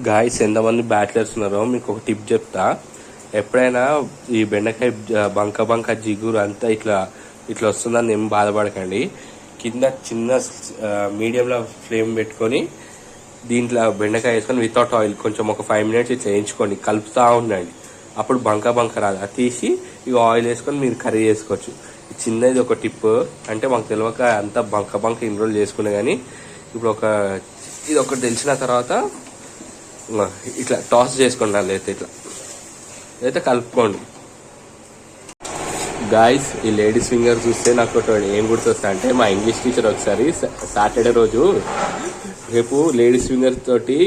Guys ఎంతమంది bachelors ఉన్నారో మీకు ఒక టిప్ చెప్తా. ఎప్పుడైనా ఈ బెండకాయ బంక బంక జిగురు అంతా ఇట్లా ఇట్లా వస్తుందని ఏం బాధపడకండి. కింద చిన్న మీడియంలో ఫ్లేమ్ పెట్టుకొని దీంట్లో బెండకాయ వేసుకొని వితౌట్ ఆయిల్ కొంచెం ఒక 5 minutes ఇట్లా వేయించుకోండి, కలుపుతూ ఉండండి. అప్పుడు బంక బంక రాదు. అది తీసి ఇక ఆయిల్ వేసుకొని మీరు కర్రీ చేసుకోవచ్చు. చిన్నది ఒక టిప్. అంటే మాకు తెలియక అంతా బంక బంక ఇన్రోల్ చేసుకునే, కానీ ఇప్పుడు ఇది ఒకటి తెలిసిన తర్వాత ఇట్లా టాస్ చేసుకోండి. అయితే కలుపుకోండి. గాయస్ ఈ లేడీస్ ఫింగర్ చూస్తే నాకు ఏం గుర్తొస్తా అంటే మా ఇంగ్లీష్ టీచర్ ఒకసారి సాటర్డే రోజు రేపు లేడీస్ ఫింగర్ తోటి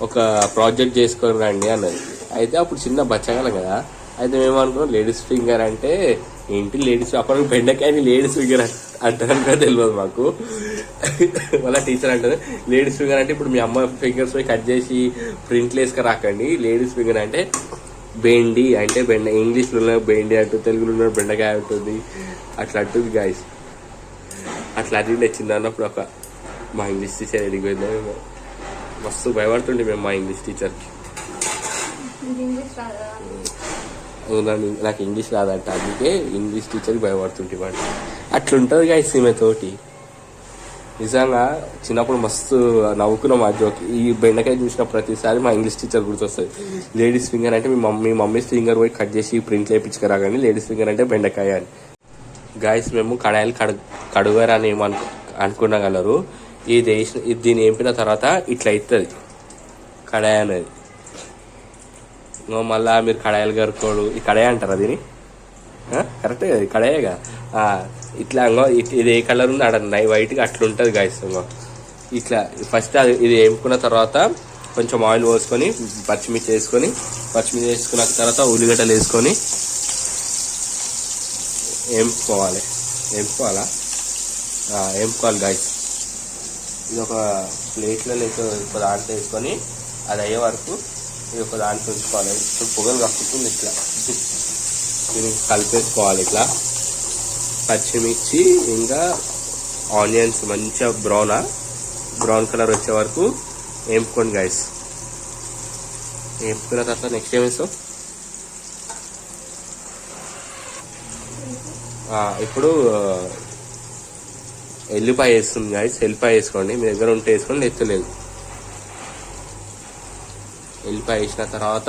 ఒక ప్రాజెక్ట్ చేసుకొని రండి అన్నది. అయితే అప్పుడు చిన్న బచ్చగలం కదా, అయితే మేము అనుకున్నాం లేడీస్ ఫింగర్ అంటే ఏంటి లేడీస్, అప్పుడు బెండకాయని లేడీస్ ఫింగర్ అంటారని కూడా తెలియదు మాకు. మళ్ళీ టీచర్ అంటారు లేడీస్ ఫింగర్ అంటే ఇప్పుడు మీ అమ్మ ఫింగర్స్ పోయి కట్ చేసి ప్రింట్లు వేసుకు రాకండి, లేడీస్ ఫింగర్ అంటే బెండి అంటే ఇంగ్లీష్లో ఉన్న బెండి అంటుంది, తెలుగులో ఉన్న బెండకాయ ఉంటుంది, అట్లా అంటుంది గాయస్. అట్లా అది నచ్చింది అన్నప్పుడు మా ఇంగ్లీష్ టీచర్ ఎదిగిపోయిందో మస్తు భయపడుతుండే మేము మా ఇంగ్లీష్ టీచర్కి. నాకు ఇంగ్లీష్ రాదంట, అందుకే ఇంగ్లీష్ టీచర్కి భయపడుతుంటే వాడు. అట్లుంటుంది గాయస్ ఈమె తోటి. నిజంగా చిన్నప్పుడు మస్తు నవ్వుకున్నాం ఆ జోక్. ఈ బెండకాయ చూసిన ప్రతిసారి మా ఇంగ్లీష్ టీచర్ గుర్తొస్తుంది. లేడీస్ ఫింగర్ అంటే మీ మమ్మీ ఫింగర్ పోయి కట్ చేసి ప్రింట్లు వేయించుకురా, కానీ లేడీస్ ఫింగర్ అంటే బెండకాయ అని. గాయస్ మేము కడాయిలు కడుగారని అనుకునగలరు. దీన్ని వేపిన తర్వాత ఇట్లా అవుతుంది కడాయి అనేది. మళ్ళా మీరు కడాయిలు గరుకోడు, ఈ కడాయి అంటారా దీని? కరెక్టే కదా, కడాయేగా. ఇట్లా ఇది ఏ కలర్ ఉంది అడన్నా వైట్గా అట్లా ఉంటుంది గాయస్. ఇట్లా ఫస్ట్ ఇది వేపుకున్న తర్వాత కొంచెం ఆయిల్ పోసుకొని పచ్చిమిర్చి వేసుకున్న తర్వాత ఉల్లిగడ్డలు వేసుకొని వేపుకోవాలి గాయస్. ఇది ఒక ప్లేట్లో లేక ఒక దాంట్లో వేసుకొని అది అయ్యే వరకు ఇది ఒక దాంట్లో ఉంచుకోవాలి. ఇప్పుడు పొగలు కప్పుతుంది ఇట్లా దీన్ని కలిపేసుకోవాలి. ఇట్లా పచ్చిమిర్చి ఇంకా ఆనియన్స్ మంచిగా బ్రౌన్ కలర్ వచ్చే వరకు వేపుకోండి గాయస్. వేపుకున్న తర్వాత నెక్స్ట్ ఏం వేస్తాం? ఇప్పుడు ఎల్లిపాయ వేస్తుంది గాయస్. ఎల్లిపాయ వేసుకోండి, మీ దగ్గర ఉంటే వేసుకోండి, ఎత్తలేదు. ఎల్లిపాయ వేసిన తర్వాత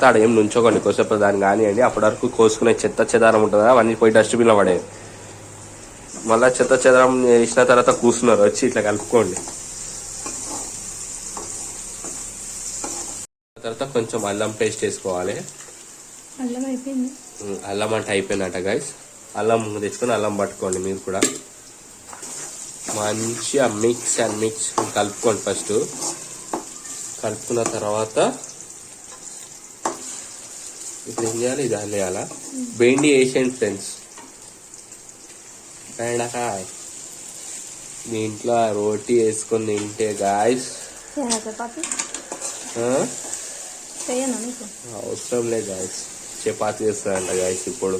ఆడ ఏం నుంచోకండి, కొద్దిసేపు దాన్ని కానివ్వండి. అప్పటి వరకు కోసుకునే చెత్త చెదారం ఉంటుంది కదా, అవన్నీ పోయి డస్ట్బిన్లో పడేది. మళ్ళీ చెత్త చెదారం వేసిన తర్వాత కూర్చున్నారు వచ్చి ఇట్లా కలుపుకోండి. తర్వాత కొంచెం అల్లం పేస్ట్ వేసుకోవాలి. అల్లం అంటే అయిపోయిందట గాయస్. అల్లం తెచ్చుకొని అల్లం పట్టుకోండి మీరు కూడా. మంచిగా మిక్స్ కలుపుకోండి. ఫస్ట్ కలుపుకున్న తర్వాత ఇప్పుడు ఏం చేయాలి? ఇది వేయాలా? బెండి వేసేయండి ఫ్రెండ్స్. బెండకాయ దీంట్లో రోటీ వేసుకొని తింటే గాయస్ అవసరం లేదు గాయస్. చపాతీ చేస్తారంట గాయస్. ఇప్పుడు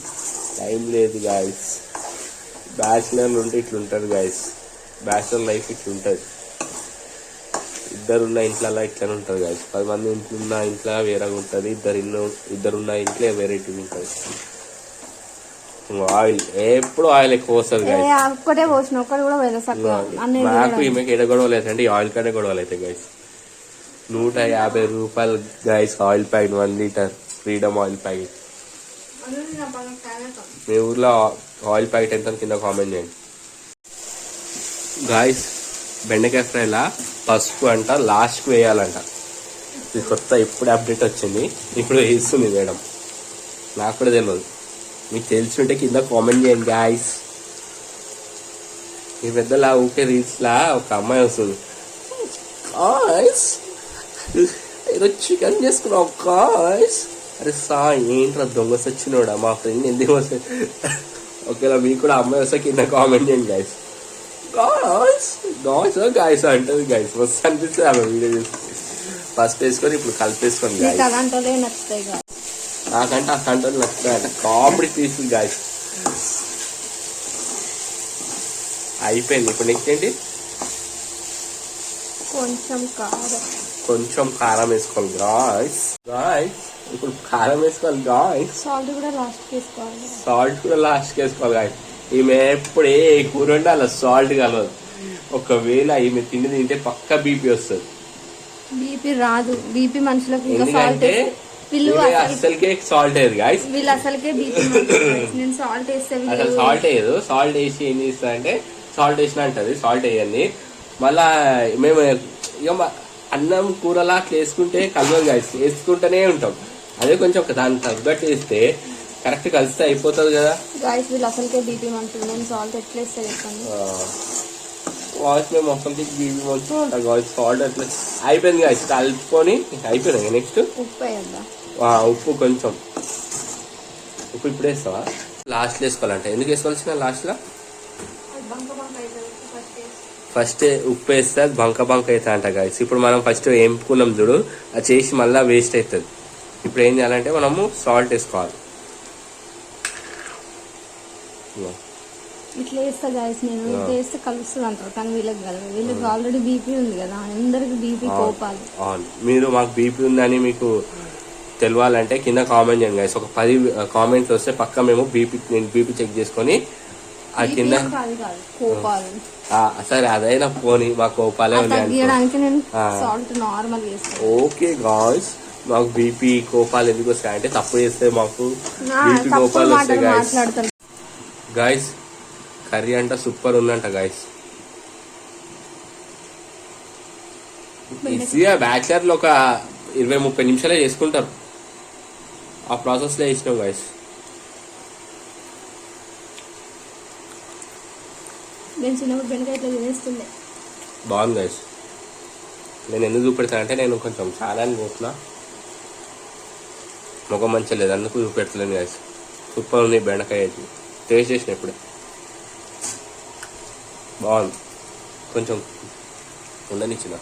టైం లేదు గాయస్. బ్యాచిలర్లు ఉంటే ఇట్లుంటారు గాయస్. బ్యాచిలర్ లైఫ్ ఇట్లుంటుంది. ఇద్దరున్న ఇంట్లో ఇట్లనే ఉంటుంది గాయస్. 10 మంది ఇంట్లో ఇంట్లో వేరేగా ఉంటుంది, ఇద్దరున్న ఇంట్లో వెరైటీ ఉంటుంది. ఆయిల్ ఎప్పుడు ఆయిల్ ఎక్కువ వస్తుంది గాయస్. నాకు ఈమెకి ఎడ గొడవలు అవుతాయంటే ఈ ఆయిల్ కాడే గొడవలు అవుతాయి గాయస్. 150 రూపాయలు guys oil packet, 1 litre Freedom oil packet. మీ ఊర్లో ఆయిల్ ప్యాకెట్ ఎంత కింద కామెంట్ చేయండి గాయస్. బెండకాయ ఫ్రైలా పసుపు అంట లాస్ట్కి వేయాలంట. ఇది కొత్త ఇప్పుడే అప్డేట్ వచ్చింది, ఇప్పుడు వేస్తుంది మేడం. నాకు కూడా తెలియదు, మీకు తెలిసి ఉంటే కింద కామెంట్ చేయండి గాయస్. ఈ పెద్దలా ఊకే రీల్స్లా ఒక అమ్మాయి వస్తుంది, గాయస్ ఏదో చికెన్ చేసుకున్నావు గాయస్. అరే ఏంట్రా దొంగ సచ్చినోడా మా ఫ్రెండ్ ఎందుకు వస్తుంది. ఓకేలా మీకు కూడా అమ్మాయి వస్తే కింద కామెంట్ చేయండి గాయస్. గాయస్ అంటది గాయస్. మస్తు అనిపిస్తుంది ఆమె వీడియో చూసి. ఫస్ట్ వేసుకొని ఇప్పుడు కలిపేసుకోండి గాయస్. నాకంటే ఆ కంట్రోల్ నచ్చుతాయంట. కామెడీ పీసులు గాయస్. అయిపోయింది. ఇప్పుడు నెక్స్ట్ ఏంటి? కొంచెం కారం వేసుకోవాలి గాయ్స్. ఇప్పుడు కారం వేసుకోవాలి గాయ్స్. సాల్ట్ కూడా లాస్ట్ వేసుకోవాలి గాయ్స్. ఈమె ఎప్పుడు ఏ కూర ఉంటే అలా సాల్ట్ కలవదు. ఒకవేళ ఈమె తిండి తింటే పక్క బీపీ వస్తుంది. బీపీ రాదు, బీపీ మనుషులకు ఎందుకంటే అసలుకే సాల్ట్ వేయదు గాయ్స్. వీళ్ళు అసలుకే బీపీ. నేను సాల్ట్ వేస్తే అసలు సాల్ట్ వేయదు. సాల్ట్ వేసి ఏం చేస్తా అంటే సాల్ట్ వేసిన అంటది. సాల్ట్ వేయండి మళ్ళా మేము ఇక అన్నం కూరలా అట్లా వేసుకుంటే కలవదు గాయస్. వేసుకుంటూనే ఉంటాం. అదే కొంచెం దాన్ని తగ్గట్టు వేస్తే కరెక్ట్ కలిస్తే అయిపోతుంది కదా గాయస్. వీళ్ళు అసలుకే బీపీ మంటుంది. నేను సాల్ట్ ఎట్లా వేస్తే చెప్పండి. వాయిస్ మేము అసలుకి బీపీ మంచు ఉంటాం గాయస్. సాల్ట్ అట్లా అయిపోయింది గాయస్. కలుపుకొని అయిపోయింది. నెక్స్ట్ ఉప్పు వేద్దాం. ఉప్పు కొంచెం. ఉప్పు ఇప్పుడు వేస్తావా? లాస్ట్లో వేసుకోవాలంటే ఎందుకు వేసుకోవాల్సిన లాస్ట్లో? ఫస్ట్ ఉప్పు వేస్తే అది బంక అవుతుంది అంట గాయస్. ఇప్పుడు మనం ఫస్ట్ వేపుకున్నాం చూడు, అది చేసి మళ్ళీ వేస్ట్ అవుతుంది. ఇప్పుడు ఏం చేయాలంటే మనము సాల్ట్ వేసుకోవాలి. ఇట్లా వేస్తా గాయస్. నేను ఇట్లా వేస్తే కలుస్తుంది అంటారు, కానీ వీళ్ళకి కలదు. వీళ్ళకి ఆల్రెడీ బీపీ ఉంది కదా, అందరికి బీపీ కోపాలు. మీరు మాకు బీపీ ఉందని మీకు తెలియాలంటే కింద కామెంట్ చేయండి గాయస్. ఒక 10 కామెంట్స్ వస్తే పక్క మేము నేను బీపీ చెక్ చేసుకొని ఆ కింద సరే అదైనా పోనీ మా కోపాలే ఉన్నాయి. ఓకే గాయ్స్, మాకు బీపీ కోపాలు ఎందుకు వస్తాయి అంటే తప్పు చేస్తే మాకు బీపీ కోపాలు వస్తాయి గాయస్. గాయస్ కర్రీ అంట సూపర్ ఉందంట గాయస్. ఈజీగా బ్యాచిలర్లు ఒక 20-30 నిమిషాలే చేసుకుంటారు. ఆ ప్రాసెస్ లో వేసినాం గాయస్. బాగుంది గైస్. నేను ఎందుకు చూపెడతానంటే నేను కొంచెం చాలా పోతున్నా, ముఖం మంచిగా లేదు అందుకు చూపెడతలేను గైస్. సూపర్ ఉంది బెండకాయ. టేస్ట్ చేసిన ఇప్పుడే బాగుంది. కొంచెం ఉండనిచ్చిన